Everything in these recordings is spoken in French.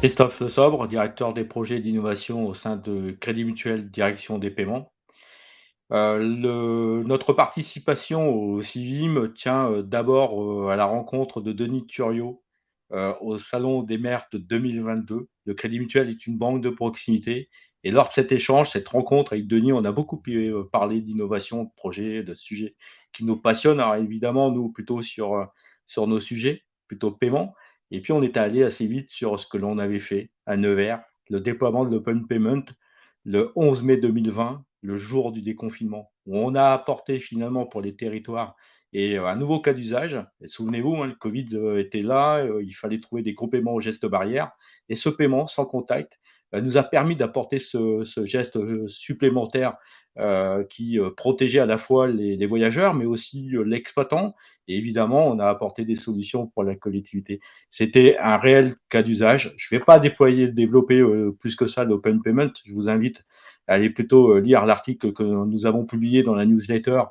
Christophe Le Sobre, directeur des projets d'innovation au sein de Crédit Mutuel Direction des paiements. Notre participation au CIVIM tient d'abord à la rencontre de Denis Thuriot au Salon des maires de 2022. Le Crédit Mutuel est une banque de proximité et lors de cet échange, cette rencontre avec Denis, on a beaucoup pu parler d'innovation, de projets, de sujets qui nous passionnent. Alors évidemment, nous plutôt sur nos sujets, plutôt paiement. Et puis on est allé assez vite sur ce que l'on avait fait à Nevers, le déploiement de l'open payment le 11 mai 2020, le jour du déconfinement, où on a apporté finalement pour les territoires et un nouveau cas d'usage. Et souvenez-vous, hein, le Covid était là, il fallait trouver des gros paiements aux gestes barrières. Et ce paiement sans contact nous a permis d'apporter ce geste supplémentaire qui protégeait à la fois les voyageurs, mais aussi l'exploitant. Et évidemment, on a apporté des solutions pour la collectivité. C'était un réel cas d'usage. Je ne vais pas développer plus que ça l'open payment. Je vous invite à aller plutôt lire l'article que nous avons publié dans la newsletter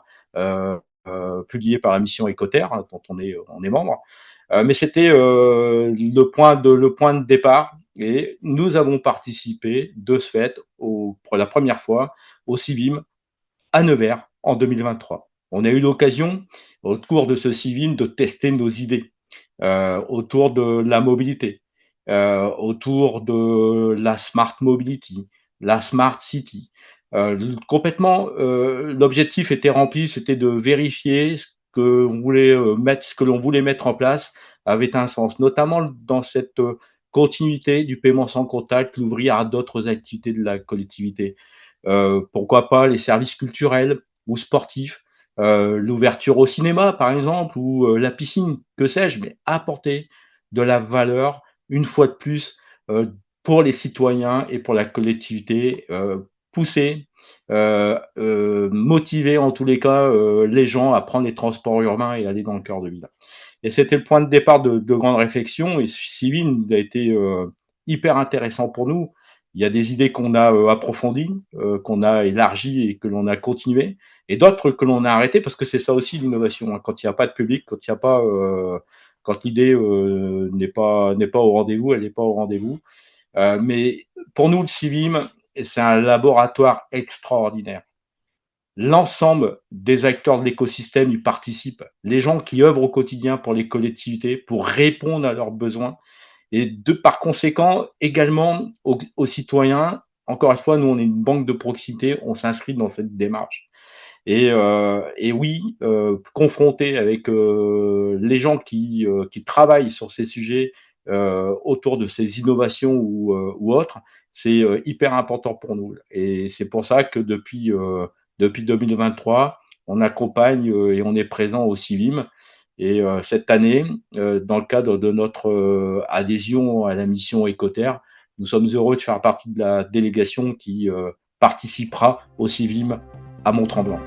publiée par la mission Ecoter, hein, dont on est membre. Mais c'était le point de départ et nous avons participé de ce fait pour la première fois au CIVIM à Nevers en 2023. On a eu l'occasion au cours de ce CIVIM de tester nos idées autour de la mobilité, autour de la smart mobility, la smart city. Complètement, l'objectif était rempli, c'était de vérifier ce que l'on voulait mettre en place avait un sens, notamment dans cette continuité du paiement sans contact, l'ouvrir à d'autres activités de la collectivité. Pourquoi pas les services culturels ou sportifs, l'ouverture au cinéma par exemple, ou la piscine, que sais-je, mais apporter de la valeur une fois de plus pour les citoyens et pour la collectivité, pousser, motiver en tous les cas les gens à prendre les transports urbains et aller dans le cœur de ville. Et c'était le point de départ de grandes réflexions et Civil a été hyper intéressant pour nous. Il y a des idées qu'on a approfondies, qu'on a élargies et que l'on a continuées, et d'autres que l'on a arrêtées parce que c'est ça aussi l'innovation. Hein. Quand il n'y a pas de public, quand il n'y a pas, quand l'idée n'est pas au rendez-vous, elle n'est pas au rendez-vous. Mais pour nous, le Civim, c'est un laboratoire extraordinaire. L'ensemble des acteurs de l'écosystème y participent. Les gens qui œuvrent au quotidien pour les collectivités, pour répondre à leurs besoins, et par conséquent également aux citoyens. Encore une fois, nous on est une banque de proximité, on s'inscrit dans cette démarche. Et oui, confronté avec les gens qui travaillent sur ces sujets autour de ces innovations ou autres, c'est hyper important pour nous. Et c'est pour ça que depuis 2023, on accompagne et on est présent au CIVIM. Et cette année, dans le cadre de notre adhésion à la mission Ecoter, nous sommes heureux de faire partie de la délégation qui participera au CIVIM à Mont-Tremblant.